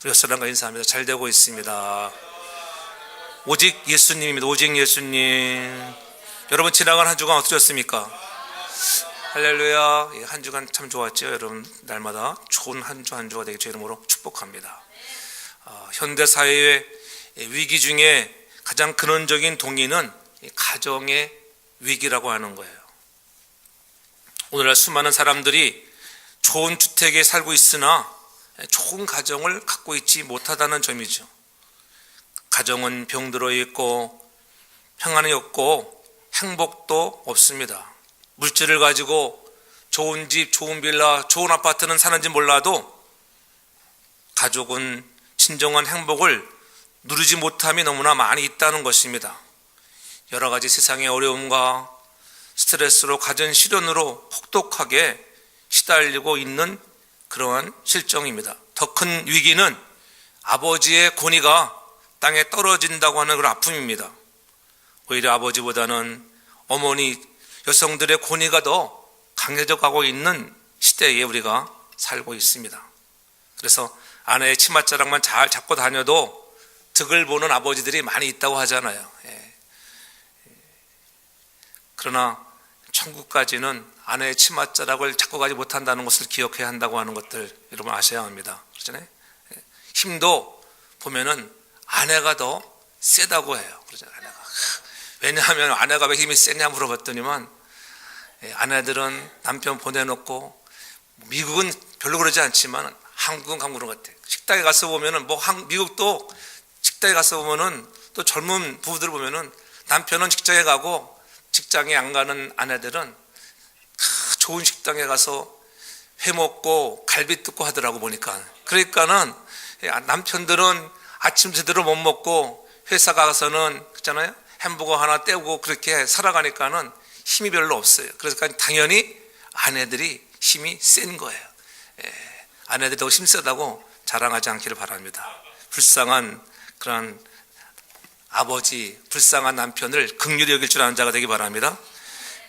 옆사람과 인사합니다. 잘 되고 있습니다. 오직 예수님입니다. 오직 예수님. 여러분 지나간 한 주간 어떠셨습니까? 할렐루야. 한 주간 참 좋았죠. 여러분 날마다 좋은 한 주가 되기 주 이름으로 축복합니다. 현대 사회의 위기 중에 가장 근원적인 동기는 가정의 위기라고 하는 거예요. 오늘날 수많은 사람들이 좋은 주택에 살고 있으나 좋은 가정을 갖고 있지 못하다는 점이죠. 가정은 병들어 있고 평안이 없고 행복도 없습니다. 물질을 가지고 좋은 집, 좋은 빌라, 좋은 아파트는 사는지 몰라도 가족은 진정한 행복을 누리지 못함이 너무나 많이 있다는 것입니다. 여러 가지 세상의 어려움과 스트레스로 가진 시련으로 혹독하게 시달리고 있는 그러한 실정입니다. 더 큰 위기는 아버지의 권위가 땅에 떨어진다고 하는 그런 아픔입니다. 오히려 아버지보다는 어머니, 여성들의 권위가 더 강해져 가고 있는 시대에 우리가 살고 있습니다. 그래서 아내의 치맛자락만 잘 잡고 다녀도 득을 보는 아버지들이 많이 있다고 하잖아요. 그러나 천국까지는 아내의 치맛자락을 잡고 가지 못한다는 것을 기억해야 한다고 하는 것들 여러분 아셔야 합니다. 그렇잖아요. 힘도 보면은 아내가 더 세다고 해요. 그러잖아요. 아내가. 왜냐하면 아내가 왜 힘이 세냐 물어봤더니만 아내들은 남편 보내놓고 미국은 별로 그러지 않지만 한국은 가면 그런 것 같아요. 식당에 가서 보면은 미국도 식당에 가서 보면은 또 젊은 부부들 보면은 남편은 직장에 가고 직장에 안 가는 아내들은 좋은 식당에 가서 회 먹고 갈비 뜯고 하더라고 보니까. 그러니까는 남편들은 아침 제대로 못 먹고 회사 가서는 그렇잖아요. 햄버거 하나 떼고 그렇게 살아가니까는 힘이 별로 없어요. 그래서 당연히 아내들이 힘이 센 거예요. 아내들이 더 힘세다고 자랑하지 않기를 바랍니다. 불쌍한 그런 아버지, 불쌍한 남편을 긍휼히 여길 줄 아는 자가 되기 바랍니다.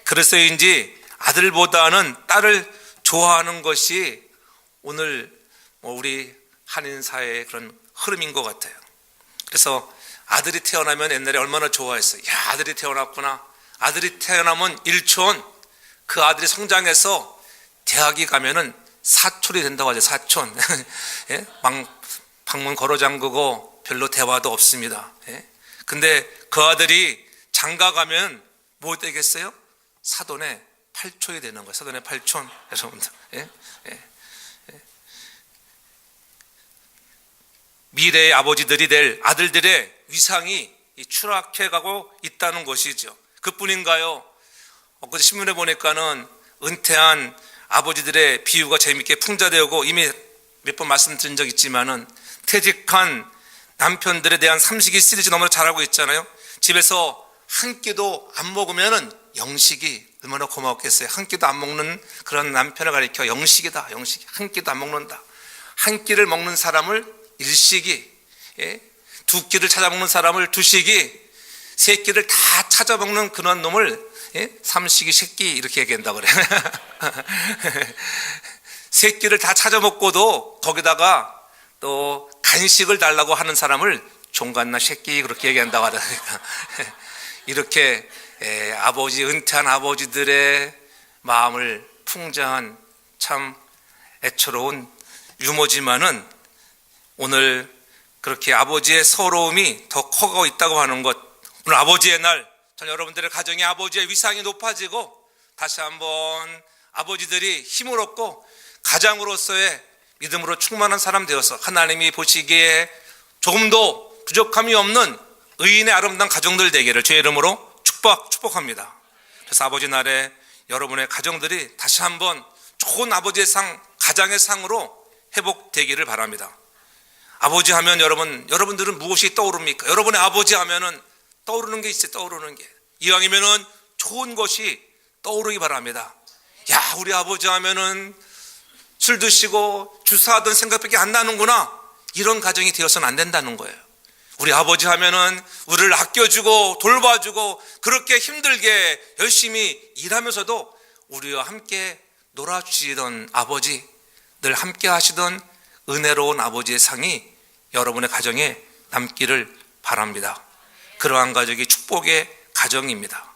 그래서인지 아들보다는 딸을 좋아하는 것이 오늘 우리 한인 사회의 그런 흐름인 것 같아요. 그래서 아들이 태어나면 옛날에 얼마나 좋아했어요. 야, 아들이 태어났구나. 아들이 태어나면 일촌, 그 아들이 성장해서 대학이 가면은 사촌이 된다고 하죠. 사촌. 예? 방문 걸어 잠그고 별로 대화도 없습니다. 예? 근데 그 아들이 장가 가면 뭐 되겠어요? 사돈의 팔촌이 되는 거예요. 사돈의 팔촌. 여러분들. 예? 예. 예. 미래의 아버지들이 될 아들들의 위상이 추락해 가고 있다는 것이죠. 그뿐인가요? 엊그제 신문에 보니까는 은퇴한 아버지들의 비유가 재미있게 풍자되고 이미 몇 번 말씀드린 적 있지만은 퇴직한 남편들에 대한 삼식이 시리즈 너무나 잘 알고 있잖아요. 집에서 한 끼도 안 먹으면은 영식이 얼마나 고마웠겠어요. 한 끼도 안 먹는 그런 남편을 가리켜 영식이다. 영식이. 한 끼도 안 먹는다. 한 끼를 먹는 사람을 일식이, 두 끼를 찾아먹는 사람을 두식이, 세 끼를 다 찾아먹는 그런 놈을 삼식이 새끼 이렇게 얘기한다고 그래. 세 끼를 다 찾아먹고도 거기다가 또 간식을 달라고 하는 사람을 종갓나 새끼 그렇게 얘기한다고 하다니까. 이렇게 아버지, 은퇴한 아버지들의 마음을 풍자한 참 애처로운 유머지만은 오늘 그렇게 아버지의 서러움이 더 커가고 있다고 하는 것. 오늘 아버지의 날, 전 여러분들의 가정의 아버지의 위상이 높아지고 다시 한번 아버지들이 힘을 얻고 가장으로서의 믿음으로 충만한 사람 되어서 하나님이 보시기에 조금도 부족함이 없는 의인의 아름다운 가정들 되기를 주의 이름으로 축복합니다. 그래서 아버지 날에 여러분의 가정들이 다시 한번 좋은 아버지의 상, 가장의 상으로 회복되기를 바랍니다. 아버지 하면 여러분들은 무엇이 떠오릅니까? 여러분의 아버지 하면은 떠오르는 게 있어요. 떠오르는 게. 이왕이면은 좋은 것이 떠오르기 바랍니다. 야, 우리 아버지 하면은 술 드시고 주사하던 생각밖에 안 나는구나. 이런 가정이 되어서는 안 된다는 거예요. 우리 아버지 하면은 우리를 아껴주고 돌봐주고 그렇게 힘들게 열심히 일하면서도 우리와 함께 놀아주시던 아버지, 늘 함께 하시던 은혜로운 아버지의 상이 여러분의 가정에 남기를 바랍니다. 그러한 가족이 축복의 가정입니다.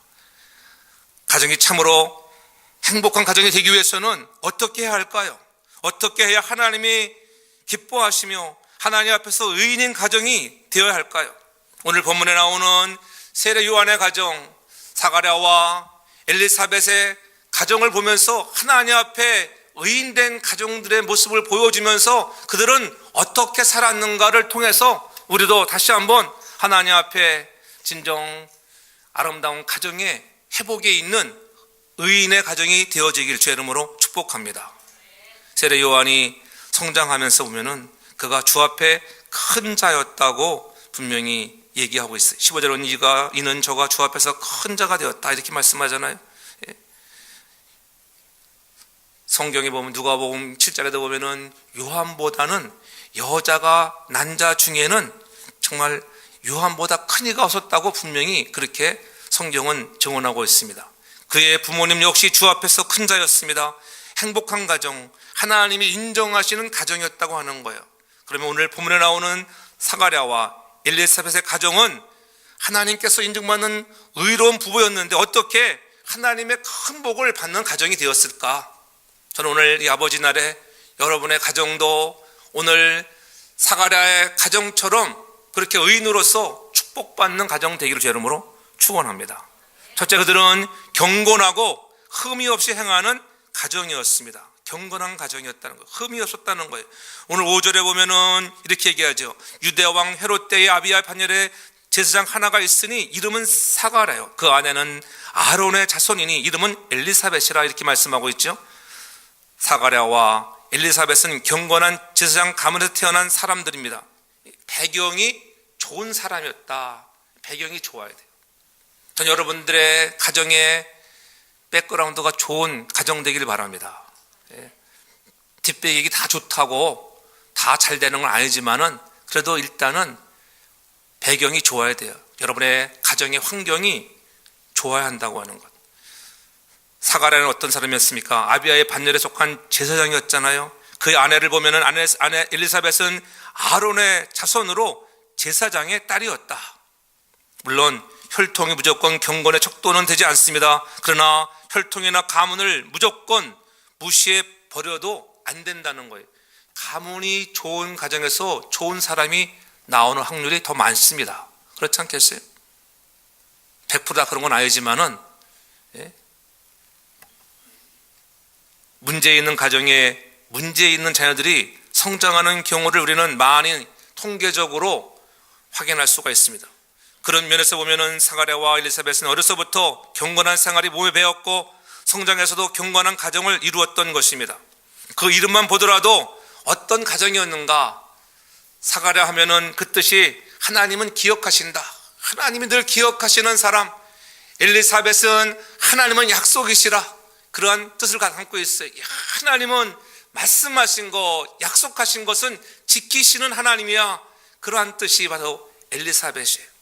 가정이 참으로 행복한 가정이 되기 위해서는 어떻게 해야 할까요? 어떻게 해야 하나님이 기뻐하시며 하나님 앞에서 의인인 가정이 되어야 할까요? 오늘 본문에 나오는 세례 요한의 가정, 사가랴와 엘리사벳의 가정을 보면서 하나님 앞에 의인된 가정들의 모습을 보여주면서 그들은 어떻게 살았는가를 통해서 우리도 다시 한번 하나님 앞에 진정 아름다운 가정의 회복에 있는 의인의 가정이 되어지길 주의 이름으로 축복합니다. 세례 요한이 성장하면서 보면은 그가 주 앞에 큰 자였다고 분명히 얘기하고 있어요. 15절은 이는 저가 주 앞에서 큰 자가 되었다 이렇게 말씀하잖아요. 성경에 보면 누가복음 7장에도 보면은 요한보다는 여자가 난 자 중에는 정말 요한보다 큰 이가 없었다고 분명히 그렇게 성경은 증언하고 있습니다. 그의 부모님 역시 주 앞에서 큰 자였습니다. 행복한 가정, 하나님이 인정하시는 가정이었다고 하는 거예요. 그러면 오늘 본문에 나오는 사가랴와 엘리사벳의 가정은 하나님께서 인정받는 의로운 부부였는데 어떻게 하나님의 큰 복을 받는 가정이 되었을까? 저는 오늘 이 아버지 날에 여러분의 가정도 오늘 사가랴의 가정처럼 그렇게 의인으로서 축복받는 가정 되기를 주 이름으로 축원합니다. 첫째, 그들은 경건하고 흠이 없이 행하는 가정이었습니다. 경건한 가정이었다는 거예요. 흠이 없었다는 거예요. 오늘 5절에 보면은 이렇게 얘기하죠. 유대 왕 헤롯 때의 아비야 반열에 제사장 하나가 있으니 이름은 사가랴요. 그 아내는 아론의 자손이니 이름은 엘리사벳이라 이렇게 말씀하고 있죠. 사가랴와 엘리사벳은 경건한 제사장 가문에서 태어난 사람들입니다. 배경이 좋은 사람이었다. 배경이 좋아야 돼요. 전 여러분들의 가정의 백그라운드가 좋은 가정 되기를 바랍니다. 뒷배경이 다 좋다고 다 잘 되는 건 아니지만은 그래도 일단은 배경이 좋아야 돼요. 여러분의 가정의 환경이 좋아야 한다고 하는 것. 사가랴는 어떤 사람이었습니까? 아비야의 반열에 속한 제사장이었잖아요. 그의 아내를 보면은 아내 엘리사벳은 아론의 자손으로 제사장의 딸이었다. 물론 혈통이 무조건 경건의 척도는 되지 않습니다. 그러나 혈통이나 가문을 무조건 무시해 버려도 안 된다는 거예요. 가문이 좋은 가정에서 좋은 사람이 나오는 확률이 더 많습니다. 그렇지 않겠어요? 100%다 그런 건 아니지만은 문제 있는 가정에 문제 있는 자녀들이 성장하는 경우를 우리는 많이 통계적으로 확인할 수가 있습니다. 그런 면에서 보면은 사가랴와 엘리사벳은 어려서부터 경건한 생활이 몸에 배었고 성장에서도 경건한 가정을 이루었던 것입니다. 그 이름만 보더라도 어떤 가정이었는가? 사가랴 하면은 그 뜻이 하나님은 기억하신다. 하나님이 늘 기억하시는 사람. 엘리사벳은 하나님은 약속이시라. 그러한 뜻을 담고 있어요. 하나님은 말씀하신 것, 약속하신 것은 지키시는 하나님이야. 그러한 뜻이 바로 엘리사벳이에요.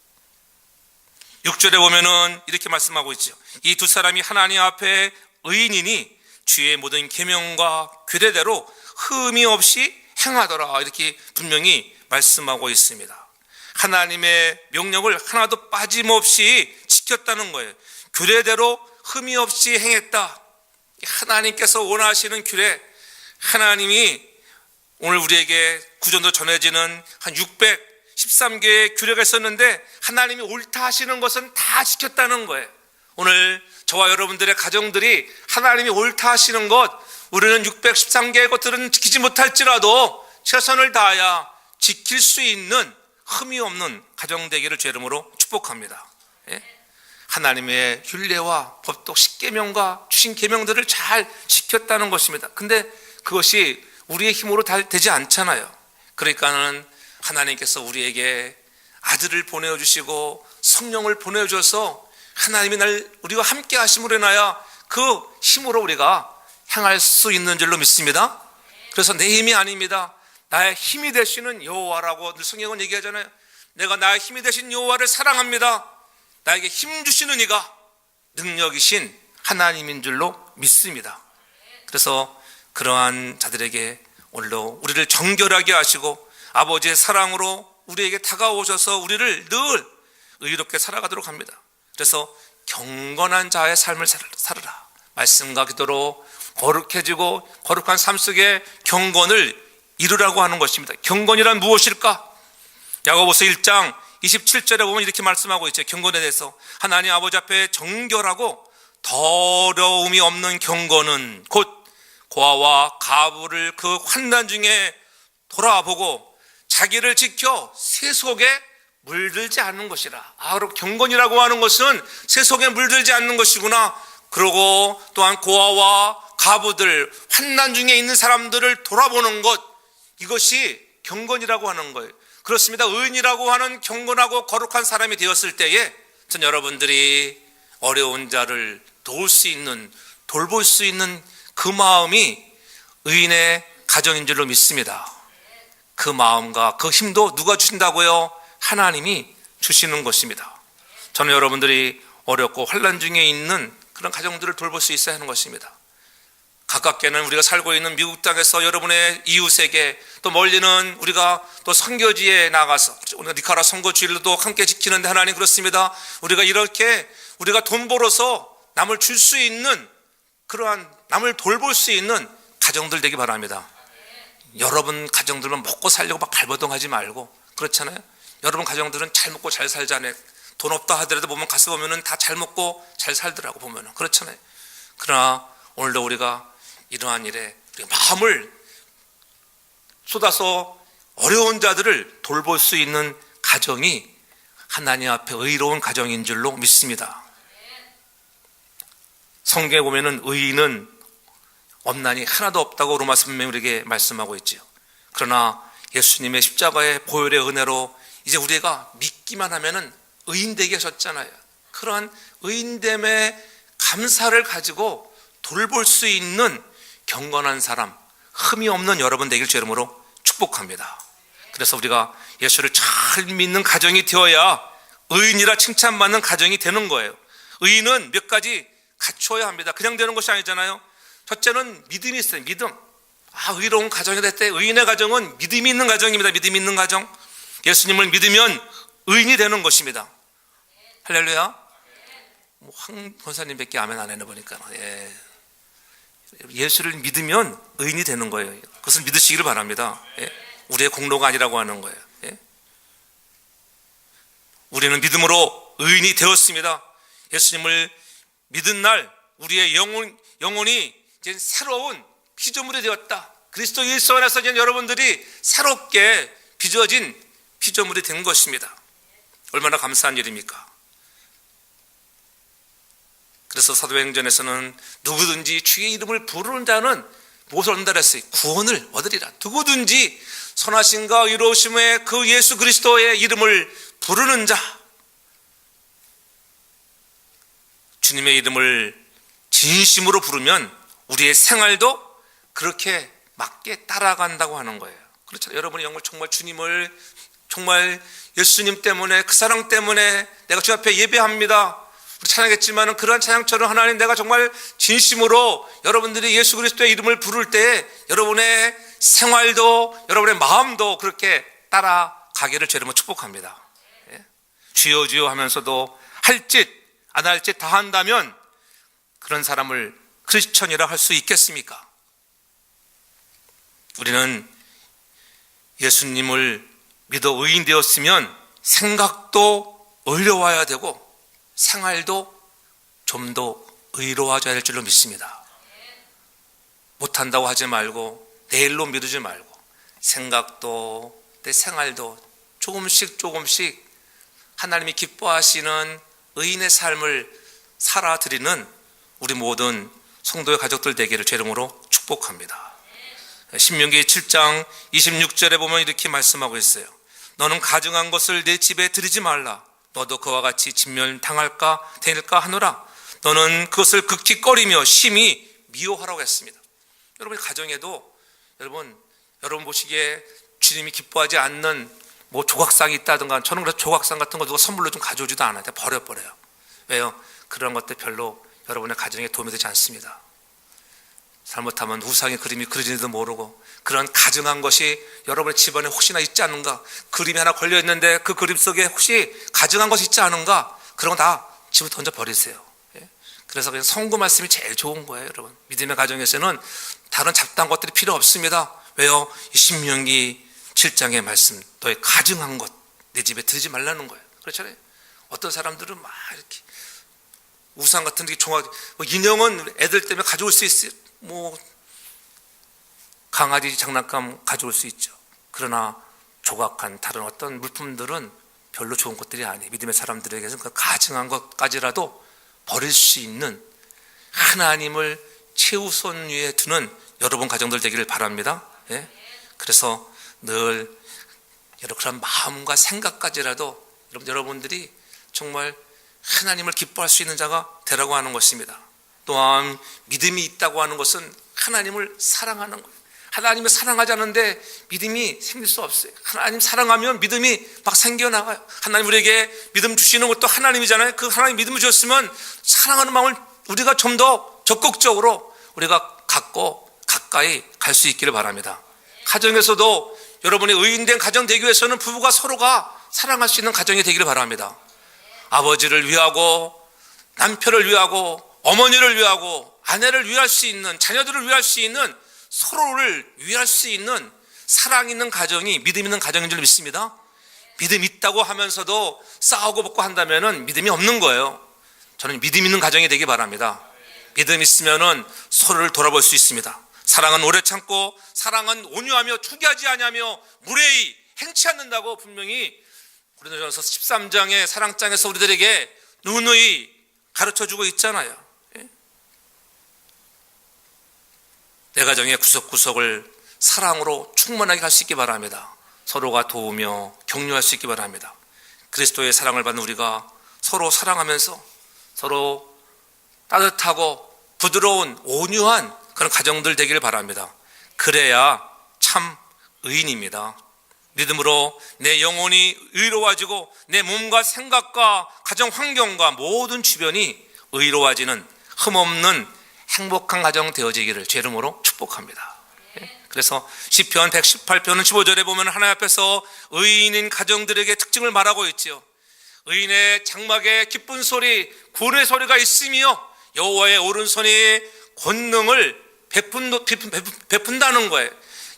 6절에 보면은 이렇게 말씀하고 있죠. 이 두 사람이 하나님 앞에 의인이니 주의 모든 계명과 규례대로 흠이 없이 행하더라. 이렇게 분명히 말씀하고 있습니다. 하나님의 명령을 하나도 빠짐없이 지켰다는 거예요. 규례대로 흠이 없이 행했다. 하나님께서 원하시는 규례, 하나님이 오늘 우리에게 구전도 전해지는 한 613개의 규례가 있었는데 하나님이 옳다 하시는 것은 다 지켰다는 거예요. 오늘 저와 여러분들의 가정들이 하나님이 옳다 하시는 것, 우리는 613개의 것들은 지키지 못할지라도 최선을 다하여 지킬 수 있는 흠이 없는 가정 되기를 주의 이름으로 축복합니다. 하나님의 율례와 법독 10계명과 주신 계명들을 잘 지켰다는 것입니다. 근데 그것이 우리의 힘으로 다 되지 않잖아요. 그러니까는 하나님께서 우리에게 아들을 보내주시고 성령을 보내주셔서 하나님이 우리와 함께 하심으로 인하여 그 힘으로 우리가 행할 수 있는 줄로 믿습니다. 그래서 내 힘이 아닙니다. 나의 힘이 되시는 여호와라고 늘 성경은 얘기하잖아요. 내가 나의 힘이 되신 여호와를 사랑합니다. 나에게 힘 주시는 이가 능력이신 하나님인 줄로 믿습니다. 그래서 그러한 자들에게 오늘도 우리를 정결하게 하시고 아버지의 사랑으로 우리에게 다가오셔서 우리를 늘 의롭게 살아가도록 합니다. 그래서 경건한 자의 삶을 살아라. 말씀과 기도로 거룩해지고 거룩한 삶 속에 경건을 이루라고 하는 것입니다. 경건이란 무엇일까? 야고보서 1장 27절에 보면 이렇게 말씀하고 있죠. 경건에 대해서 하나님 아버지 앞에 정결하고 더러움이 없는 경건은 곧 고아와 가부를 그 환난 중에 돌아보고 자기를 지켜 세속에 물들지 않는 것이라. 그리고 경건이라고 하는 것은 세속에 물들지 않는 것이구나. 그리고 또한 고아와 가부들, 환난 중에 있는 사람들을 돌아보는 것, 이것이 경건이라고 하는 거예요. 그렇습니다. 의인이라고 하는 경건하고 거룩한 사람이 되었을 때에 전 여러분들이 어려운 자를 도울 수 있는, 돌볼 수 있는 그 마음이 의인의 가정인 줄로 믿습니다. 그 마음과 그 힘도 누가 주신다고요? 하나님이 주시는 것입니다. 저는 여러분들이 어렵고 환난 중에 있는 그런 가정들을 돌볼 수 있어야 하는 것입니다. 가깝게는 우리가 살고 있는 미국 땅에서 여러분의 이웃에게, 또 멀리는 우리가 또 선교지에 나가서 우리가 니카라 선거주일도 함께 지키는데 하나님 그렇습니다. 우리가 이렇게 우리가 돈 벌어서 남을 줄 수 있는 그러한 남을 돌볼 수 있는 가정들 되기 바랍니다. 여러분 가정들만 먹고 살려고 막 발버둥하지 말고, 그렇잖아요. 여러분 가정들은 잘 먹고 잘 살잖아요. 돈 없다 하더라도 보면 가서 보면은 다 잘 먹고 잘 살더라고 보면은, 그렇잖아요. 그러나 오늘도 우리가 이러한 일에 마음을 쏟아서 어려운 자들을 돌볼 수 있는 가정이 하나님 앞에 의로운 가정인 줄로 믿습니다. 성경에 보면은 의인은 엄난이 하나도 없다고 로마서 분명히 우리에게 말씀하고 있지요. 그러나 예수님의 십자가의 보혈의 은혜로 이제 우리가 믿기만 하면은 의인 되게 하셨잖아요. 그러한 의인됨의 감사를 가지고 돌볼 수 있는 경건한 사람, 흠이 없는 여러분 되길 주 이름으로 축복합니다. 그래서 우리가 예수를 잘 믿는 가정이 되어야 의인이라 칭찬받는 가정이 되는 거예요. 의인은 몇 가지 갖추어야 합니다. 그냥 되는 것이 아니잖아요. 첫째는 믿음이 있어요. 믿음. 의로운 가정이 될 때 의인의 가정은 믿음이 있는 가정입니다. 믿음이 있는 가정. 예수님을 믿으면 의인이 되는 것입니다. 할렐루야. 황 권사님밖에 아멘 안 했나 보니까. 예수를 믿으면 의인이 되는 거예요. 그것을 믿으시기를 바랍니다. 우리의 공로가 아니라고 하는 거예요. 우리는 믿음으로 의인이 되었습니다. 예수님을 믿은 날 우리의 영혼이 이제 새로운 피조물이 되었다. 그리스도 예수 안에서 이제 여러분들이 새롭게 빚어진 피조물이 된 것입니다. 얼마나 감사한 일입니까? 그래서 사도행전에서는 누구든지 주의 이름을 부르는 자는 무엇을 얻는다 그랬어요? 구원을 얻으리라. 누구든지 선하심과 의로우심의 그 예수 그리스도의 이름을 부르는 자, 주님의 이름을 진심으로 부르면 우리의 생활도 그렇게 맞게 따라간다고 하는 거예요. 그렇죠. 여러분이 정말 주님을 정말 예수님 때문에, 그 사랑 때문에 내가 주 앞에 예배합니다. 우리 찬양했지만 그러한 찬양처럼 하나님, 내가 정말 진심으로 여러분들이 예수 그리스도의 이름을 부를 때 여러분의 생활도 여러분의 마음도 그렇게 따라가기를 주님은 축복합니다. 주여 주여 하면서도 할 짓 안 할 짓 다 한다면 그런 사람을 크리스천이라 할 수 있겠습니까? 우리는 예수님을 믿어 의인 되었으면 생각도 의로워야 되고 생활도 좀 더 의로워져야 될 줄로 믿습니다. 못한다고 하지 말고 내일로 미루지 말고 생각도 내 생활도 조금씩 하나님이 기뻐하시는 의인의 삶을 살아드리는 우리 모든 성도의 가족들 되기를 주 이름으로 축복합니다. 신명기 7장 26절에 보면 이렇게 말씀하고 있어요. 너는 가증한 것을 내 집에 들이지 말라. 너도 그와 같이 진멸당할까 되닐까 하노라. 너는 그것을 극히 꺼리며 심히 미워하라고 했습니다. 여러분 가정에도 여러분 보시기에 주님이 기뻐하지 않는 뭐 조각상이 있다든가, 저는 그래서 조각상 같은 거 누가 선물로 좀 가져오지도 않아요. 버려요. 왜요? 그런 것들 별로 여러분의 가정에 도움이 되지 않습니다. 잘못하면 우상의 그림이 그려지는지도 모르고, 그런 가증한 것이 여러분의 집안에 혹시나 있지 않은가, 그림이 하나 걸려 있는데 그 그림 속에 혹시 가증한 것이 있지 않은가, 그런 거 다 집어 던져 버리세요. 그래서 그냥 성구 말씀이 제일 좋은 거예요. 여러분, 믿음의 가정에서는 다른 잡다한 것들이 필요 없습니다. 왜요? 이 신명기 7장의 말씀, 너의 가증한 것 내 집에 들지 말라는 거예요. 그렇잖아요. 어떤 사람들은 막 이렇게 우상 같은 게 종아, 인형은 애들 때문에 가져올 수 있어요. 뭐 강아지 장난감 가져올 수 있죠. 그러나 조각한 다른 어떤 물품들은 별로 좋은 것들이 아니에요. 믿음의 사람들에게는 그 가증한 것까지라도 버릴 수 있는, 하나님을 최우선 위에 두는 여러분 가정들 되기를 바랍니다. 예? 그래서 늘 그런 마음과 생각까지라도 여러분들이 정말 하나님을 기뻐할 수 있는 자가 되라고 하는 것입니다. 또한 믿음이 있다고 하는 것은 하나님을 사랑하는 거예요. 하나님을 사랑하지 않는데 믿음이 생길 수 없어요. 하나님 사랑하면 믿음이 막 생겨나가요. 하나님 우리에게 믿음 주시는 것도 하나님이잖아요. 그 하나님 믿음을 주셨으면 사랑하는 마음을 우리가 좀 더 적극적으로 우리가 갖고 가까이 갈 수 있기를 바랍니다. 가정에서도 여러분이 의인된 가정 되기 위해서는 부부가 서로가 사랑할 수 있는 가정이 되기를 바랍니다. 아버지를 위하고 남편을 위하고 어머니를 위하고 아내를 위할 수 있는, 자녀들을 위할 수 있는, 서로를 위할 수 있는 사랑 있는 가정이 믿음 있는 가정인 줄 믿습니다. 믿음 있다고 하면서도 싸우고 벗고 한다면 믿음이 없는 거예요. 저는 믿음 있는 가정이 되기 바랍니다. 믿음 있으면 서로를 돌아볼 수 있습니다. 사랑은 오래 참고 사랑은 온유하며 투기하지 아니하며 무례히 행치 않는다고 분명히 고린도전서 13장의 사랑장에서 우리들에게 누누이 가르쳐주고 있잖아요. 내 가정의 구석구석을 사랑으로 충만하게 할 수 있기 바랍니다. 서로가 도우며 격려할 수 있기 바랍니다. 그리스도의 사랑을 받는 우리가 서로 사랑하면서 서로 따뜻하고 부드러운 온유한 그런 가정들 되기를 바랍니다. 그래야 참 의인입니다. 믿음으로 내 영혼이 의로워지고 내 몸과 생각과 가정 환경과 모든 주변이 의로워지는 흠없는 행복한 가정 되어지기를 제 이름으로 축복합니다. 그래서 시편 118편은 15절에 보면 하나님 앞에서 의인인 가정들에게 특징을 말하고 있지요. 의인의 장막에 기쁜 소리, 구원의 소리가 있으며 여호와의 오른손이 권능을 베푼다는 거예요.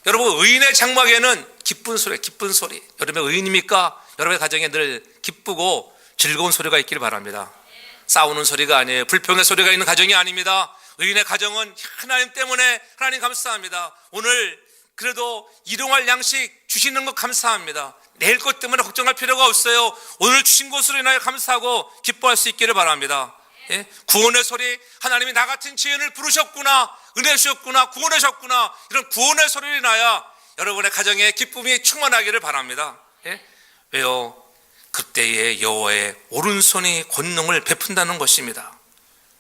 여러분, 의인의 장막에는 기쁜 소리. 여러분의 의인입니까? 여러분의 가정에 늘 기쁘고 즐거운 소리가 있기를 바랍니다. 싸우는 소리가 아니에요. 불평의 소리가 있는 가정이 아닙니다. 의인의 가정은 하나님 때문에 하나님 감사합니다. 오늘 그래도 일용할 양식 주시는 것 감사합니다. 내일 것 때문에 걱정할 필요가 없어요. 오늘 주신 것으로 인하여 감사하고 기뻐할 수 있기를 바랍니다. 예? 구원의 소리, 하나님이 나 같은 죄인을 부르셨구나, 은혜 주셨구나, 구원하셨구나, 이런 구원의 소리를 인하여 여러분의 가정에 기쁨이 충만하기를 바랍니다. 예? 왜요? 그때에 여호와의 오른손이 권능을 베푼다는 것입니다.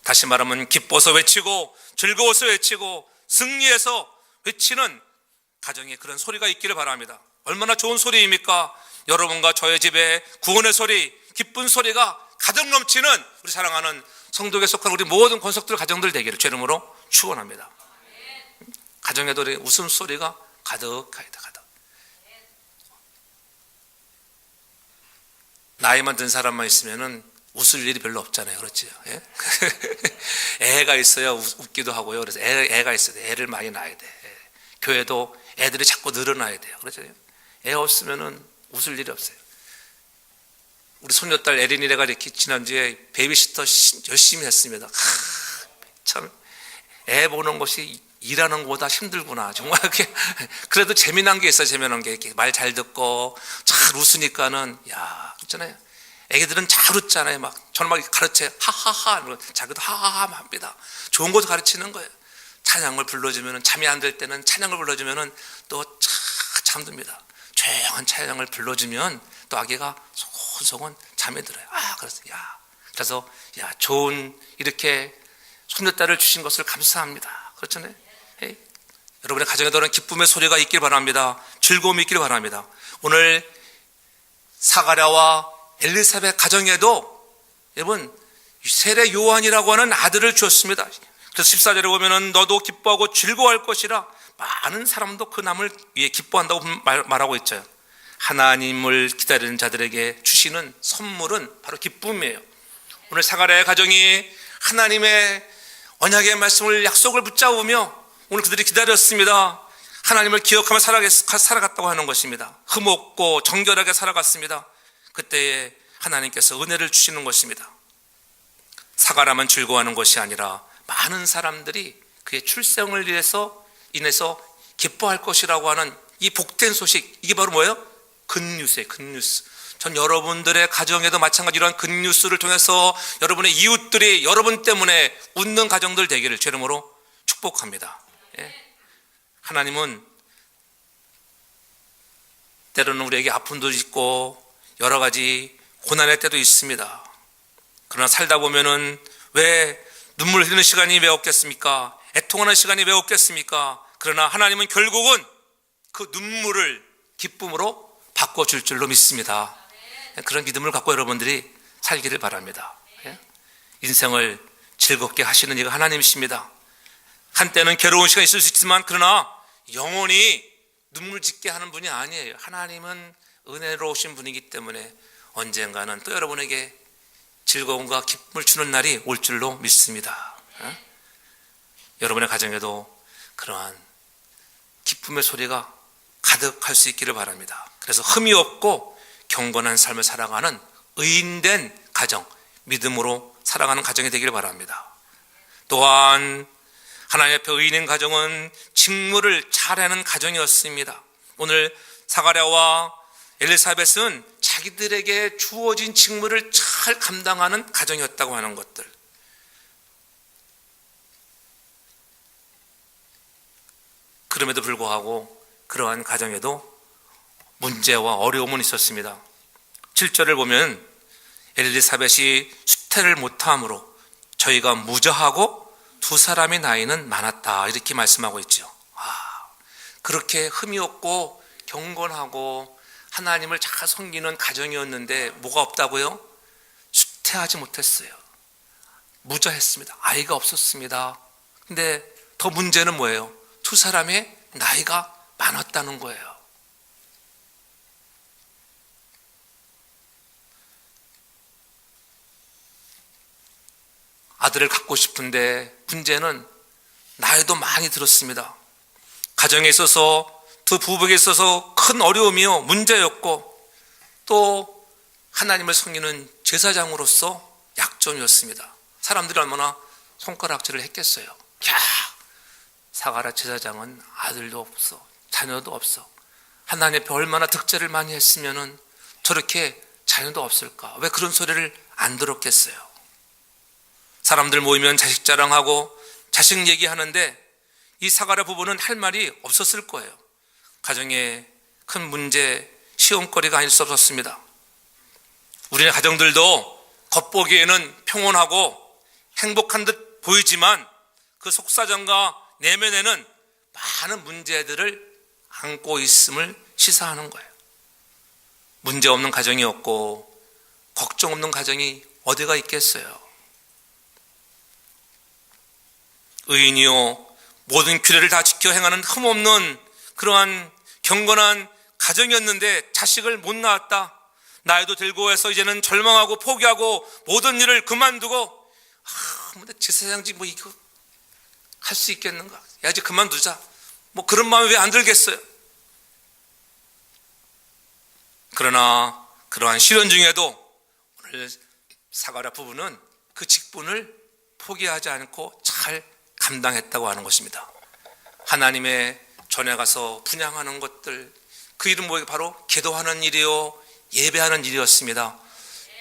다시 말하면 기뻐서 외치고 즐거워서 외치고 승리해서 외치는 가정에 그런 소리가 있기를 바랍니다. 얼마나 좋은 소리입니까? 여러분과 저의 집에 구원의 소리, 기쁜 소리가 가득 넘치는 우리 사랑하는 성도에 속한 우리 모든 권속들 가정들 되기를 주 이름으로 축원합니다. 가정에도 웃음소리가 가득하이다. 나이만 든 사람만 있으면은 웃을 일이 별로 없잖아요. 그렇죠? 예? 애가 있어야 웃기도 하고요. 그래서 애가 있어야 돼. 애를 많이 낳아야 돼. 교회도 애들이 자꾸 늘어나야 돼요. 그렇죠? 애 없으면은 웃을 일이 없어요. 우리 손녀딸 에린이래가 이렇게 지난주에 베이비시터 열심히 했습니다. 참, 애 보는 것이 일하는 것보다 힘들구나. 정말 그래도 재미난 게 있어요. 재미난 게 이렇게 말 잘 듣고 잘 웃으니까는 그렇잖아요. 애기들은 잘 웃잖아요. 막 저는 막 가르쳐요. 하하하. 자기도 하하하 합니다. 좋은 것도 가르치는 거예요. 찬양을 불러주면은 잠이 안 들 때는 찬양을 불러주면은 또 잠듭니다. 조용한 찬양을 불러주면 또 아기가 소곤소곤 잠이 들어요. 그래서 좋은 이렇게 손녀딸을 주신 것을 감사합니다. 그렇잖아요. 여러분의 가정에도 그런 기쁨의 소리가 있길 바랍니다. 즐거움이 있길 바랍니다. 오늘 사가랴와 엘리사벳 가정에도 여러분 세례 요한이라고 하는 아들을 주었습니다. 그래서 14절에 보면은 너도 기뻐하고 즐거워할 것이라 많은 사람도 그 남을 위해 기뻐한다고 말하고 있죠. 하나님을 기다리는 자들에게 주시는 선물은 바로 기쁨이에요. 오늘 사가랴의 가정이 하나님의 언약의 말씀을 약속을 붙잡으며 오늘 그들이 기다렸습니다. 하나님을 기억하며 살아갔다고 하는 것입니다. 흠없고 정결하게 살아갔습니다. 그때에 하나님께서 은혜를 주시는 것입니다. 사가랴만 즐거워하는 것이 아니라 많은 사람들이 그의 출생을 인해서 기뻐할 것이라고 하는 이 복된 소식, 이게 바로 뭐예요? 굿뉴스예요. 굿뉴스. 전 여러분들의 가정에도 마찬가지로 이러한 굿뉴스를 통해서 여러분의 이웃들이 여러분 때문에 웃는 가정들 되기를 주 이름으로 축복합니다. 예. 하나님은 때로는 우리에게 아픔도 있고 여러 가지 고난의 때도 있습니다. 그러나 살다 보면은 왜 눈물 흘리는 시간이 왜 없겠습니까? 애통하는 시간이 왜 없겠습니까? 그러나 하나님은 결국은 그 눈물을 기쁨으로 바꿔줄 줄로 믿습니다. 그런 믿음을 갖고 여러분들이 살기를 바랍니다. 인생을 즐겁게 하시는 이가 하나님이십니다. 한때는 괴로운 시간이 있을 수 있지만 그러나 영원히 눈물 짓게 하는 분이 아니에요. 하나님은 은혜로우신 분이기 때문에 언젠가는 또 여러분에게 즐거움과 기쁨을 주는 날이 올 줄로 믿습니다. 여러분의 가정에도 그러한 기쁨의 소리가 가득할 수 있기를 바랍니다. 그래서 흠이 없고 경건한 삶을 살아가는 의인된 가정, 믿음으로 살아가는 가정이 되기를 바랍니다. 또한 하나님 앞에 의인인 가정은 직무를 잘하는 가정이었습니다. 오늘 사가랴와 엘리사벳은 자기들에게 주어진 직무를 잘 감당하는 가정이었다고 하는 것들, 그럼에도 불구하고 그러한 가정에도 문제와 어려움은 있었습니다. 7절을 보면 엘리사벳이 수태를 못함으로 저희가 무저하고 두 사람의 나이는 많았다, 이렇게 말씀하고 있죠. 그렇게 흠이 없고 경건하고 하나님을 잘 섬기는 가정이었는데 뭐가 없다고요? 수태하지 못했어요. 무저했습니다. 아이가 없었습니다. 근데 더 문제는 뭐예요? 두 사람의 나이가 많았다는 거예요. 아들을 갖고 싶은데 문제는 나이도 많이 들었습니다. 가정에 있어서 두 부부에게 있어서 큰 어려움이요, 문제였고 또 하나님을 섬기는 제사장으로서 약점이었습니다. 사람들이 얼마나 손가락질을 했겠어요. 야, 사가랴 제사장은 아들도 없어, 자녀도 없어. 하나님 앞에 얼마나 득죄를 많이 했으면은 저렇게 자녀도 없을까? 왜 그런 소리를 안 들었겠어요? 사람들 모이면 자식 자랑하고 자식 얘기하는데 이 사가랴 부부는 할 말이 없었을 거예요. 가정에 큰 문제, 시험거리가 아닐 수 없었습니다. 우리의 가정들도 겉보기에는 평온하고 행복한 듯 보이지만 그 속사정과 내면에는 많은 문제들을 안고 있음을 시사하는 거예요. 문제 없는 가정이 없고 걱정 없는 가정이 어디가 있겠어요? 의인이요 모든 규례를 다 지켜 행하는 흠없는 그러한 경건한 가정이었는데 자식을 못 낳았다. 나이도 들고 해서 이제는 절망하고 포기하고 모든 일을 그만두고 근데 제사장직 뭐 이거 할 수 있겠는가? 야, 이제 그만두자. 뭐 그런 마음이 왜 안 들겠어요? 그러나 그러한 시련 중에도 오늘 사가랴 부부는 그 직분을 포기하지 않고 잘 감당했다고 하는 것입니다. 하나님의 전에 가서 분향하는 것들, 그 일은 뭐예요? 바로 기도하는 일이요 예배하는 일이었습니다.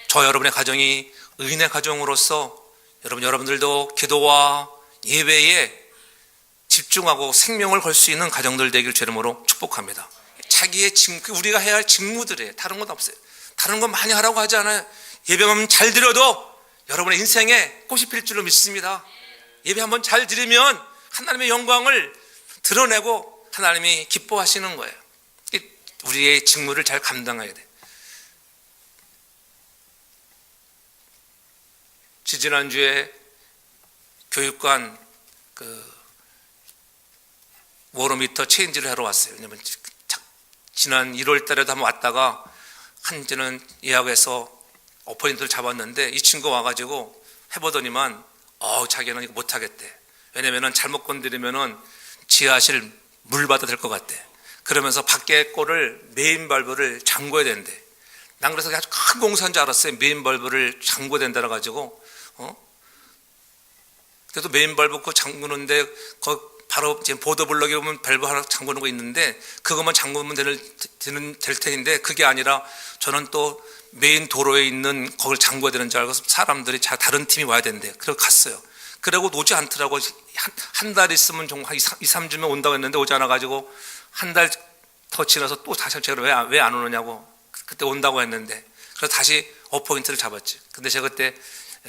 저 여러분의 가정이 의인의 가정으로서 여러분들도 기도와 예배에 집중하고 생명을 걸 수 있는 가정들 되길 주 이름으로 축복합니다. 자기의 우리가 해야 할 직무들이에요. 다른 건 없어요. 다른 건 많이 하라고 하지 않아요. 예배만 잘 드려도 여러분의 인생에 꽃이 필 줄로 믿습니다. 예배 한번 잘 드리면 하나님의 영광을 드러내고 하나님이 기뻐하시는 거예요. 우리의 직무를 잘 감당해야 돼. 지지난주에 교육관 그 워로미터 체인지를 하러 왔어요. 왜냐면 지난 1월 달에도 한번 왔다가 한지는 예약해서 어포인트를 잡았는데 이 친구가 와가지고 해보더니만 자기는 이거 못하겠대. 왜냐면은 잘못 건드리면은 지하실 물 받아 될 것 같대. 그러면서 밖에 거를 메인 발브를 잠궈야 된대. 난 그래서 아주 큰 공사인 줄 알았어요. 메인 발브를 잠궈야 된다라 가지고 그래도 메인 발브 그 잠그는데 바로 지금 보도블럭에 보면 밸브 하나 잠그는 거 있는데 그것만 잠그면 될 텐데 그게 아니라 저는 또 메인 도로에 있는 거길 잠궈야 되는 줄 알고 사람들이 다른 팀이 와야 된대. 그래서 갔어요. 그러고 오지 않더라고. 한 달 있으면 좀 한 2, 3주면 온다고 했는데 오지 않아가지고 한 달 더 지나서 또 다시 제가 왜 안 오느냐고 그때 온다고 했는데 그래서 다시 어포인트를 잡았지. 근데 제가 그때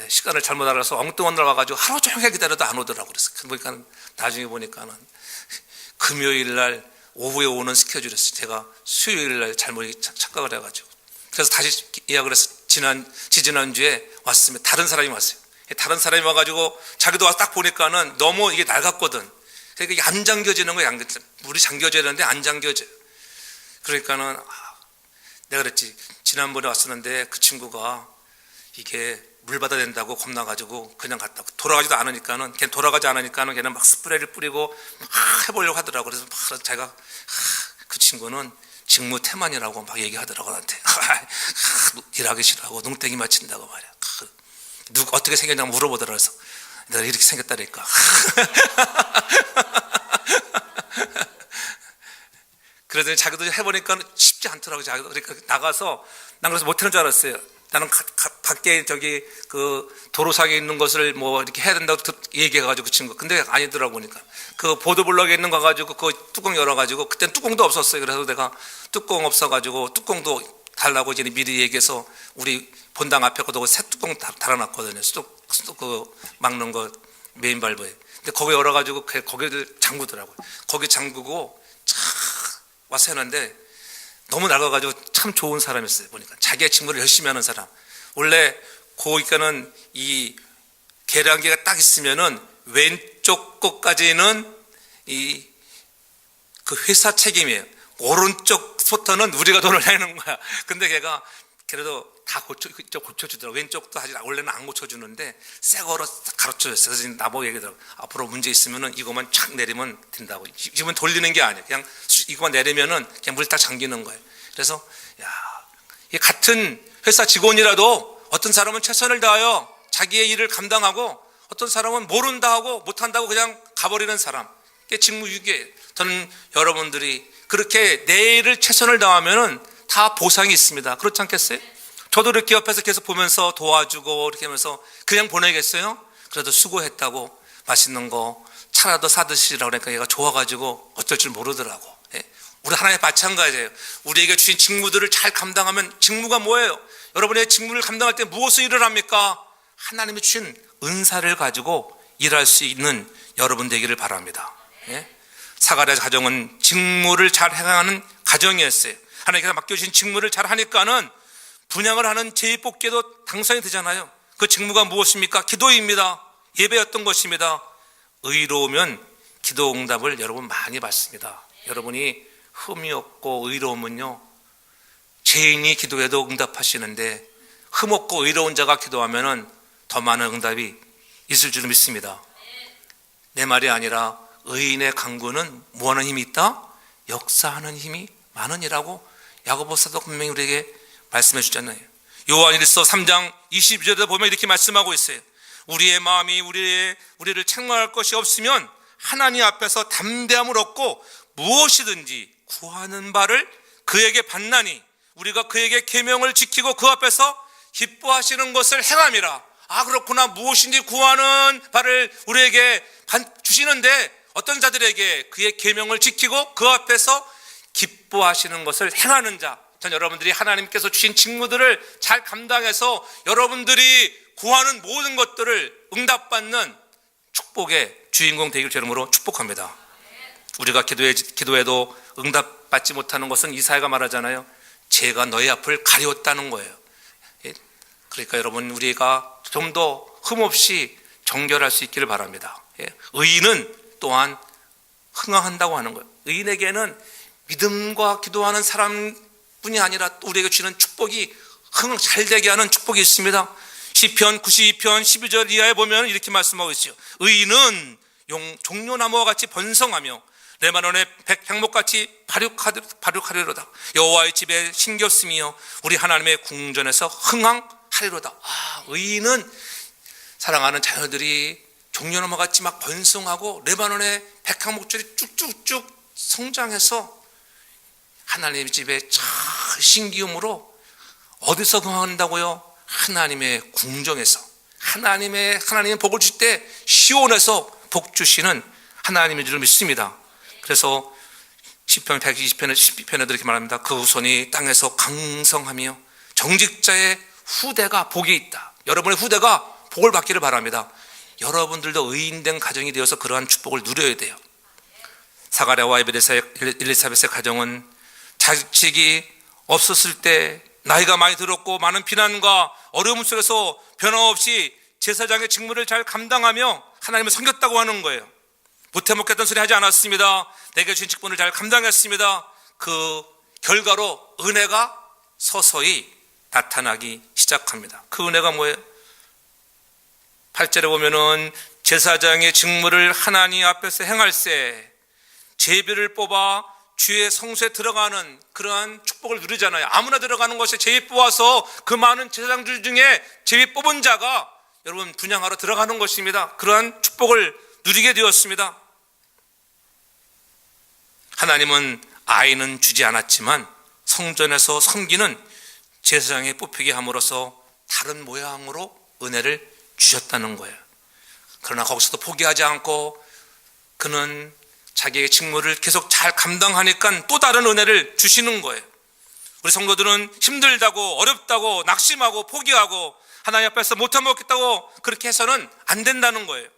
시간을 잘못 알아서 엉뚱한 날 와가지고 하루 종일 기다려도 안 오더라고. 그래서 보니까 나중에 보니까는 금요일 날 오후에 오는 스케줄이었어요. 제가 수요일 날 잘못 착각을 해가지고 그래서 다시 예약을 해서 지지난주에 왔습니다. 다른 사람이 왔어요. 다른 사람이 와가지고 자기도 와서 딱 보니까는 너무 이게 낡았거든. 그러니까 이게 안 잠겨지는 거야. 물이 잠겨져야 되는데 안 잠겨져요. 그러니까는 내가 그랬지. 지난번에 왔었는데 그 친구가 이게 물 받아야 된다고 겁나가지고 그냥 갔다고. 돌아가지도 않으니까는 걔는 돌아가지 않으니까는 걔는 막 스프레이를 뿌리고 막 해보려고 하더라고. 그래서 막 제가 그 친구는 직무 태만이라고 막 얘기하더라고 나한테. 일하기 싫어하고 농땡이 맞힌다고 말이야. 누가 어떻게 생겼냐고 물어보더라. 그래서 내가 이렇게 생겼다니까. 그러더니 자기도 해보니까 쉽지 않더라고. 자기도 그러니까 나가서 난 그래서 못하는 줄 알았어요. 나는 밖에 저기 그 도로상에 있는 것을 뭐 이렇게 해야 된다고 얘기해가지고 그 친구. 근데 아니더라고 보니까 그 보도블럭에 있는 거 가지고 그 뚜껑 열어가지고 그때는 뚜껑도 없었어요. 그래서 내가 뚜껑 없어가지고 뚜껑도 달라고 이제 미리 얘기해서 우리 본당 앞에 거도 새 뚜껑 달아놨거든요. 수도 그 막는 거 메인 발브에. 근데 거기 열어가지고 거기를 잠그더라고요. 거기 잠그고 참 와서 했는데 너무 낡아가지고 참 좋은 사람이었어요. 보니까 자기의 직무를 열심히 하는 사람. 원래 거기가는 이 계량기가 딱 있으면은 왼쪽 것까지는 이 그 회사 책임이에요. 오른쪽 소터는 우리가 돈을 내는 거야. 근데 걔가 그래도 다 고쳐주더라고. 왼쪽도 사실 원래는 안 고쳐주는데 새 거로 가르쳐줬어요. 그래서 나보고 얘기하더라고. 앞으로 문제 있으면은 이것만 착 내리면 된다고. 지금은 돌리는 게 아니야. 그냥 이것만 내리면은 그냥 물 딱 잠기는 거예요. 그래서 이 같은 회사 직원이라도 어떤 사람은 최선을 다하여 자기의 일을 감당하고 어떤 사람은 모른다 하고 못한다고 그냥 가버리는 사람. 이게 직무유기예요. 저는 여러분들이 그렇게 내 일을 최선을 다하면은 다 보상이 있습니다. 그렇지 않겠어요? 저도 이렇게 옆에서 계속 보면서 도와주고 이렇게 하면서 그냥 보내겠어요? 그래도 수고했다고 맛있는 거 차라도 사드시라고 그러니까 얘가 좋아가지고 어쩔 줄 모르더라고. 우리 하나님 마찬가지예요. 우리에게 주신 직무들을 잘 감당하면 직무가 뭐예요? 여러분의 직무를 감당할 때 무엇을 일을 합니까? 하나님이 주신 은사를 가지고 일할 수 있는 여러분 되기를 바랍니다. 사가랴 가정은 직무를 잘 행하는 가정이었어요. 하나님께서 맡겨주신 직무를 잘 하니까는 분양을 하는 제2뽑기에도 당선이 되잖아요. 그 직무가 무엇입니까? 기도입니다. 예배였던 것입니다. 의로우면 기도 응답을 여러분 많이 받습니다. 여러분이 흠이 없고 의로우면요, 죄인이 기도해도 응답하시는데 흠 없고 의로운 자가 기도하면은 더 많은 응답이 있을 줄 믿습니다. 내 말이 아니라 의인의 강구는 뭐하는 힘이 있다? 역사하는 힘이 많으니라고 야고보서도 분명히 우리에게 말씀해 주잖아요. 요한일서 3장 22절에 보면 이렇게 말씀하고 있어요. 우리의 마음이 우리를 책망할 것이 없으면 하나님 앞에서 담대함을 얻고 무엇이든지 구하는 바를 그에게 받나니 우리가 그에게 계명을 지키고 그 앞에서 기뻐하시는 것을 행함이라. 그렇구나. 무엇인지 구하는 바를 우리에게 주시는데 어떤 자들에게 그의 계명을 지키고 그 앞에서 기뻐하시는 것을 행하는 자. 전 여러분들이 하나님께서 주신 직무들을 잘 감당해서 여러분들이 구하는 모든 것들을 응답받는 축복의 주인공 되기를 주름으로 축복합니다. 우리가 기도해도 응답받지 못하는 것은 이사야가 말하잖아요. 죄가 너희 앞을 가리웠다는 거예요. 그러니까 여러분 우리가 좀 더 흠없이 정결할 수 있기를 바랍니다. 의인은 또한 흥황한다고 하는 거예요. 의인에게는 믿음과 기도하는 사람뿐이 아니라 또 우리에게 주는 축복이 잘 되게 하는 축복이 있습니다. 시편 92편 12절 이하에 보면 이렇게 말씀하고 있어요. 의인은 종려나무와 같이 번성하며 레바논의 백향목같이 발육하리로다. 여호와의 집에 신겼으며 우리 하나님의 궁전에서 흥황하리로다. 의인은 사랑하는 자녀들이 종려나무 같이 막 번성하고 레바논의 백향목들이 쭉쭉쭉 성장해서 하나님의 집에 잘 신기움으로 어디서 흥황한다고요? 하나님의 궁정에서 하나님의 복을 주실 때 시온에서 복 주시는 하나님인 줄 믿습니다. 그래서 시편 120편에도 이렇게 말합니다. 그 후손이 땅에서 강성하며 정직자의 후대가 복이 있다. 여러분의 후대가 복을 받기를 바랍니다. 여러분들도 의인된 가정이 되어서 그러한 축복을 누려야 돼요. 사가랴와 엘리사벳의 가정은 자식이 없었을 때 나이가 많이 들었고 많은 비난과 어려움 속에서 변함없이 제사장의 직무를 잘 감당하며 하나님을 섬겼다고 하는 거예요. 못해먹겠다는 소리 하지 않았습니다. 내게 주신 직분을 잘 감당했습니다. 그 결과로 은혜가 서서히 나타나기 시작합니다. 그 은혜가 뭐예요? 8절에 보면은 제사장의 직무를 하나님 앞에서 행할세 제비를 뽑아 주의 성소에 들어가는 그러한 축복을 누리잖아요. 아무나 들어가는 것에 제비 뽑아서 그 많은 제사장들 중에 제비 뽑은 자가 여러분 분향하러 들어가는 것입니다. 그러한 축복을 누리게 되었습니다. 하나님은 아이는 주지 않았지만 성전에서 섬기는 제사장에 뽑히게 함으로써 다른 모양으로 은혜를 주셨다는 거예요. 그러나 거기서도 포기하지 않고 그는 자기의 직무를 계속 잘 감당하니까 또 다른 은혜를 주시는 거예요. 우리 성도들은 힘들다고 어렵다고 낙심하고 포기하고 하나님 앞에서 못해먹겠다고 그렇게 해서는 안 된다는 거예요.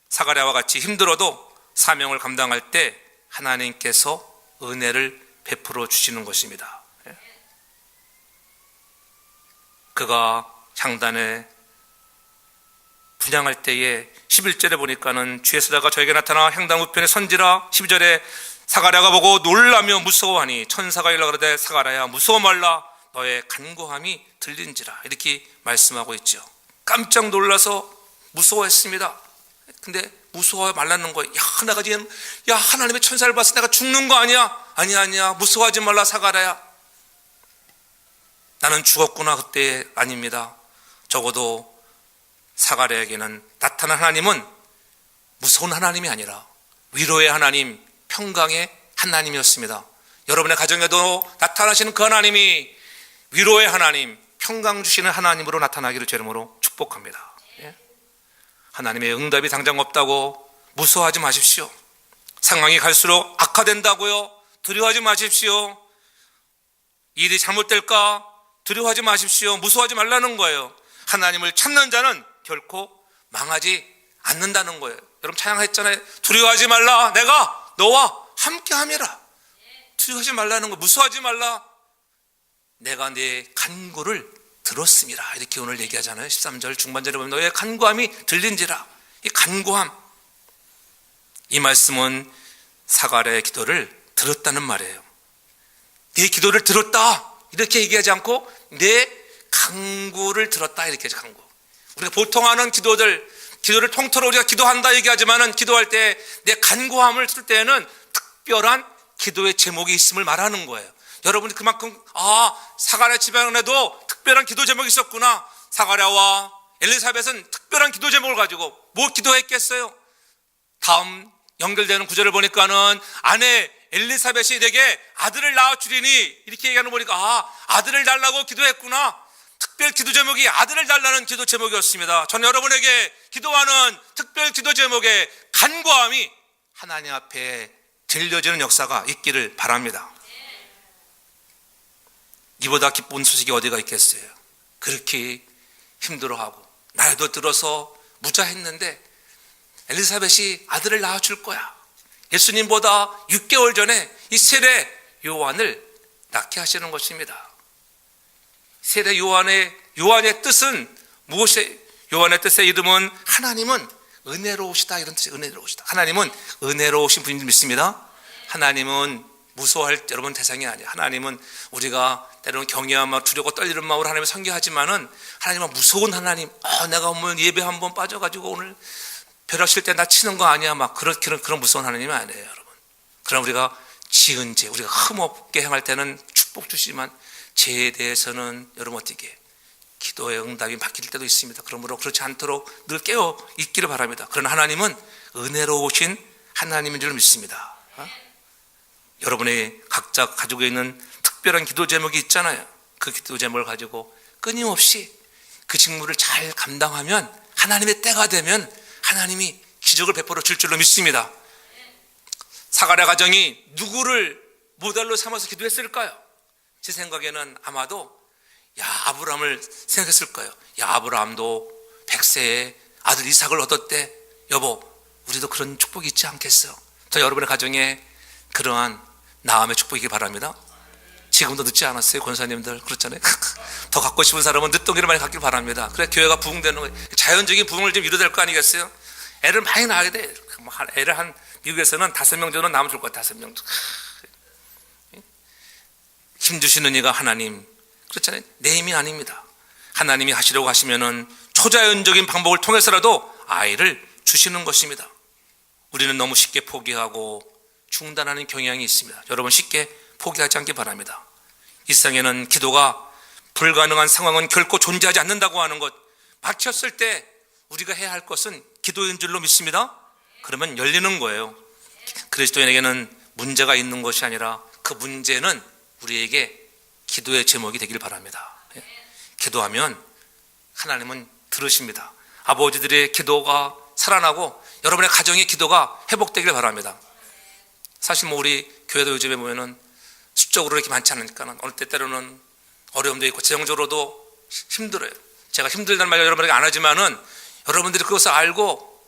사가랴와 같이 힘들어도 사명을 감당할 때 하나님께서 은혜를 베풀어 주시는 것입니다. 그가 향단에 분향할 때에 11절에 보니까는 주의 사자가 저에게 나타나 향단 우편에 선지라. 12절에 사가랴가 보고 놀라며 무서워하니 천사가 일러 가로되 사가랴야 무서워 말라 너의 간구함이 들린지라. 이렇게 말씀하고 있죠. 깜짝 놀라서 무서워했습니다. 근데 무서워 말라는 거예요. 야 하나님의 천사를 봤을 때 내가 죽는 거 아니야? 아니야 무서워하지 말라 사가랴야. 나는 죽었구나. 그때 아닙니다. 적어도 사가랴에게는 나타난 하나님은 무서운 하나님이 아니라 위로의 하나님, 평강의 하나님이었습니다. 여러분의 가정에도 나타나시는 그 하나님이 위로의 하나님, 평강 주시는 하나님으로 나타나기를 제 이름으로 축복합니다. 하나님의 응답이 당장 없다고 무서워하지 마십시오. 상황이 갈수록 악화된다고요? 두려워하지 마십시오. 일이 잘못될까? 두려워하지 마십시오. 무서워하지 말라는 거예요. 하나님을 찾는 자는 결코 망하지 않는다는 거예요. 여러분 찬양했잖아요. 두려워하지 말라. 내가 너와 함께 함이라. 두려워하지 말라는 거. 무서워하지 말라. 내가 네 간구를 들었음이라. 이렇게 오늘 얘기하잖아요. 13절 중반절에 보면 너의 간구함이 들린지라. 이 간구함, 이 말씀은 사가랴의 기도를 들었다는 말이에요. 네 기도를 들었다 이렇게 얘기하지 않고 내 간구를 들었다 이렇게 하죠. 간구. 우리가 보통 하는 기도를 통틀어 우리가 기도한다 얘기하지만은 기도할 때 내 간구함을 쓸 때에는 특별한 기도의 제목이 있음을 말하는 거예요. 여러분이 그만큼 사가랴 집안에도 특별한 기도 제목이 있었구나. 사가랴와 엘리사벳은 특별한 기도 제목을 가지고 뭐 기도했겠어요? 다음 연결되는 구절을 보니까는 아내 엘리사벳이 내게 아들을 낳아주리니 이렇게 얘기하는 거 보니까 아들을 달라고 기도했구나. 특별 기도 제목이 아들을 달라는 기도 제목이었습니다. 저는 여러분에게 기도하는 특별 기도 제목의 간구함이 하나님 앞에 들려지는 역사가 있기를 바랍니다. 이보다 기쁜 소식이 어디가 있겠어요? 그렇게 힘들어하고 나이도 들어서 무자했는데 엘리사벳이 아들을 낳아줄 거야. 예수님보다 6개월 전에 이 세례 요한을 낳게 하시는 것입니다. 세례 요한의 뜻은 무엇이 요한의 뜻의 이름은 하나님은 은혜로우시다 이런 뜻이 은혜로우시다. 하나님은 은혜로우신 분인 줄 믿습니다. 하나님은 무서워할 여러분 대상이 아니에요. 하나님은 우리가 때로는 경외한 마음, 두려워 떨리는 마음으로 하나님을 섬겨하지만은 하나님은 무서운 하나님. 내가 오늘 예배 한번 빠져가지고 오늘 벼락칠 때 나 치는 거 아니야? 막 그런 무서운 하나님이 아니에요, 여러분. 그럼 우리가 지은 죄, 우리가 흠없게 행할 때는 축복 주시지만 죄에 대해서는 여러분 어떻게 기도의 응답이 바뀔 때도 있습니다. 그러므로 그렇지 않도록 늘 깨어 있기를 바랍니다. 그러나 하나님은 은혜로우신 하나님인 줄 믿습니다. 여러분이 각자 가지고 있는 특별한 기도 제목이 있잖아요. 그 기도 제목을 가지고 끊임없이 그 직무를 잘 감당하면 하나님의 때가 되면 하나님이 기적을 베풀어 줄 줄로 믿습니다. 사가랴 가정이 누구를 모델로 삼아서 기도했을까요? 제 생각에는 아마도 아브라함을 생각했을 거예요. 아브라함도 100세에 아들 이삭을 얻었대. 여보, 우리도 그런 축복이 있지 않겠어요? 저 여러분의 가정에 그러한 나음의 축복이길 바랍니다. 지금도 늦지 않았어요, 권사님들. 그렇잖아요. 더 갖고 싶은 사람은 늦동이를 많이 갖길 바랍니다. 그래 교회가 부흥되는 거예요. 자연적인 부흥을 좀 이루어야 될 거 아니겠어요? 애를 많이 낳아야 돼. 애를 한 미국에서는 5명 정도 낳으면 좋을 것 같아요. 5명. 힘주시는 이가 하나님. 그렇잖아요. 내 힘이 아닙니다. 하나님이 하시려고 하시면은 초자연적인 방법을 통해서라도 아이를 주시는 것입니다. 우리는 너무 쉽게 포기하고 중단하는 경향이 있습니다. 여러분 쉽게 포기하지 않기 바랍니다. 이 세상에는 기도가 불가능한 상황은 결코 존재하지 않는다고 하는 것, 막혔을 때 우리가 해야 할 것은 기도인 줄로 믿습니다. 그러면 열리는 거예요. 그리스도인에게는 문제가 있는 것이 아니라 그 문제는 우리에게 기도의 제목이 되길 바랍니다. 기도하면 하나님은 들으십니다. 아버지들의 기도가 살아나고 여러분의 가정의 기도가 회복되길 바랍니다. 사실 우리 교회도 요즘에 보면은 수적으로 이렇게 많지 않으니까 어느 때 때로는 어려움도 있고 재정적으로도 힘들어요. 제가 힘들다는 말 여러분에게 안 하지만은 여러분들이 그것을 알고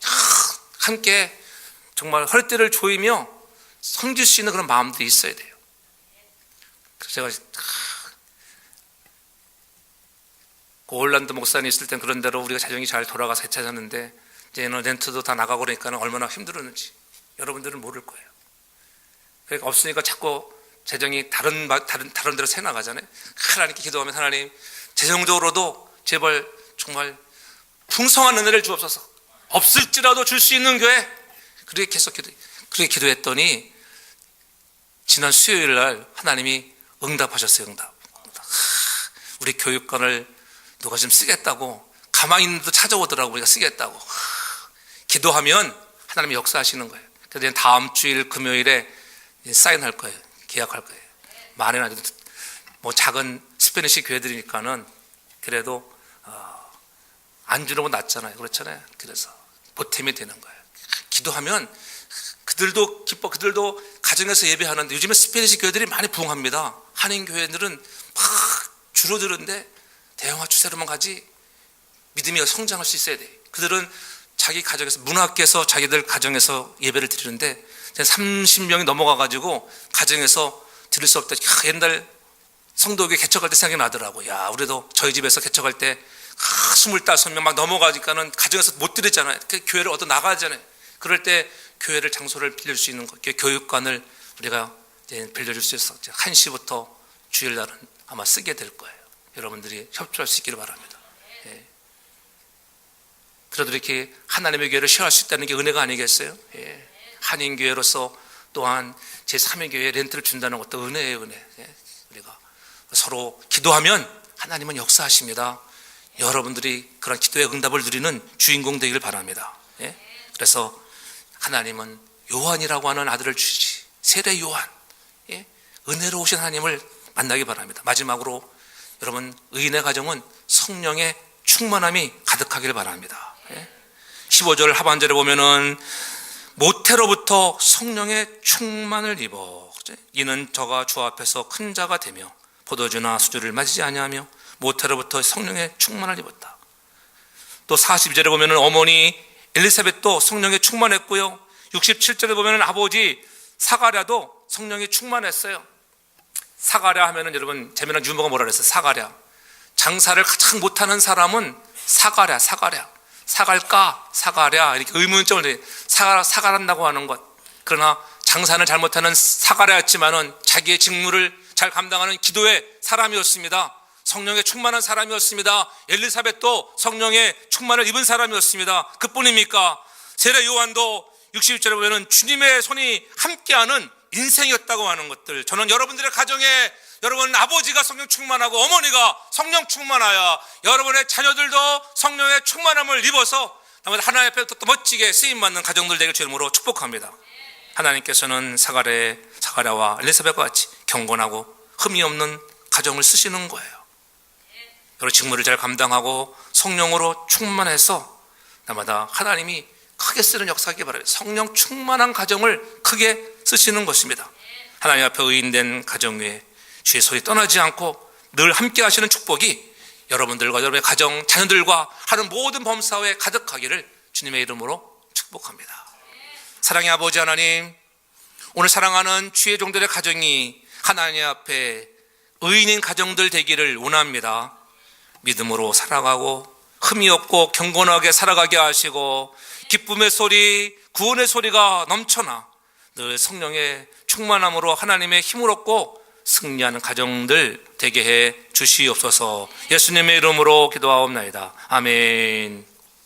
함께 정말 허리띠를 조이며 섬길 수 있는 그런 마음도 있어야 돼요. 그래서 제가 올란도 목사님 있을 땐 그런 대로 우리가 자정이 잘 돌아가서 해찾았는데 이제는 렌트도 다 나가고 그러니까 얼마나 힘들었는지 여러분들은 모를 거예요. 그러니까 없으니까 자꾸 재정이 다른 데로 새 나가잖아요. 하나님께 기도하면 하나님 재정적으로도 제발 정말 풍성한 은혜를 주옵소서. 없을지라도 줄 수 있는 교회. 그렇게 계속 그렇게 기도했더니 지난 수요일 날 하나님이 응답하셨어요. 응답. 우리 교육관을 누가 좀 쓰겠다고 가만히 있는데도 찾아오더라고. 우리가 쓰겠다고. 기도하면 하나님이 역사하시는 거예요. 그래서 다음 주일 금요일에 사인할 거예요. 계약할 거예요. 만에나 작은 스페니시 교회들이니까는 그래도 안 주는 건 낫잖아요. 그렇잖아요. 그래서 보탬이 되는 거예요. 기도하면 그들도 기뻐. 그들도 가정에서 예배하는데 요즘에 스페니시 교회들이 많이 부흥합니다. 한인 교회들은 막 줄어드는데 대형화 추세로만 가지 믿음이 성장할 수 있어야 돼요. 그들은 자기 가정에서 문학계에서 자기들 가정에서 예배를 드리는데 30명이 넘어가가지고 가정에서 드릴 수 없다. 옛날 성도교회 개척할 때 생각이 나더라고. 우리도 저희 집에서 개척할 때 25명 막 넘어가니까는 가정에서 못 드리잖아요. 교회를 얻어 나가잖아요. 그럴 때 교회를 장소를 빌릴 수 있는 것, 교육관을 우리가 빌려줄 수 있어. 1시부터 주일날은 아마 쓰게 될 거예요. 여러분들이 협조할 수 있기를 바랍니다. 예. 그래도 이렇게 하나님의 교회를 쉐어할 수 있다는 게 은혜가 아니겠어요? 예. 한인교회로서 또한 제3의 교회에 렌트를 준다는 것도 은혜예요, 은혜. 예. 우리가 서로 기도하면 하나님은 역사하십니다. 여러분들이 그런 기도의 응답을 누리는 주인공 되기를 바랍니다. 예? 그래서 하나님은 요한이라고 하는 아들을 주시지. 세례 요한. 예? 은혜로우신 하나님을 만나기 바랍니다. 마지막으로 여러분 의인의 가정은 성령의 충만함이 가득하기를 바랍니다. 예? 15절 하반절에 보면은 모태로부터 성령의 충만을 입어 이는 저가 주 앞에서 큰 자가 되며 포도주나 수주를 마시지 아니하며 모태로부터 성령의 충만을 입었다. 또 42절에 보면 어머니 엘리사벳도 성령에 충만했고요. 67절에 보면 아버지 사가랴도 성령에 충만했어요. 사가랴 하면은 여러분 재미난 유머가 뭐라 그랬어요? 사가랴. 장사를 가장 못하는 사람은 사가랴. 사갈까 사가랴 이렇게 의문점을 내 사갈한다고 하는 것. 그러나 장사는 잘못하는 사가랴였지만은 자기의 직무를 잘 감당하는 기도의 사람이었습니다. 성령에 충만한 사람이었습니다. 엘리사벳도 성령의 충만을 입은 사람이었습니다. 그뿐입니까? 세례 요한도 61절에 보면은 주님의 손이 함께하는 인생이었다고 하는 것들. 저는 여러분들의 가정에 여러분 아버지가 성령 충만하고 어머니가 성령 충만하여 여러분의 자녀들도 성령의 충만함을 입어서 하나님 앞에 또 멋지게 쓰임받는 가정들 되길 주의 이름으로 축복합니다. 하나님께서는 사가랴와 엘리사벳과 같이 경건하고 흠이 없는 가정을 쓰시는 거예요. 여러 직무를 잘 감당하고 성령으로 충만해서 날마다 하나님이 크게 쓰는 역사하기 바랍니다. 성령 충만한 가정을 크게 쓰시는 것입니다. 하나님 앞에 의인된 가정 위에 주의 소리 떠나지 않고 늘 함께 하시는 축복이 여러분들과 여러분의 가정, 자녀들과 하는 모든 범사에 가득하기를 주님의 이름으로 축복합니다. 사랑의 아버지 하나님, 오늘 사랑하는 주의 종들의 가정이 하나님 앞에 의인인 가정들 되기를 원합니다. 믿음으로 살아가고 흠이 없고 경건하게 살아가게 하시고 기쁨의 소리, 구원의 소리가 넘쳐나 늘 성령의 충만함으로 하나님의 힘을 얻고 승리하는 가정들 되게 해 주시옵소서. 예수님의 이름으로 기도하옵나이다. 아멘.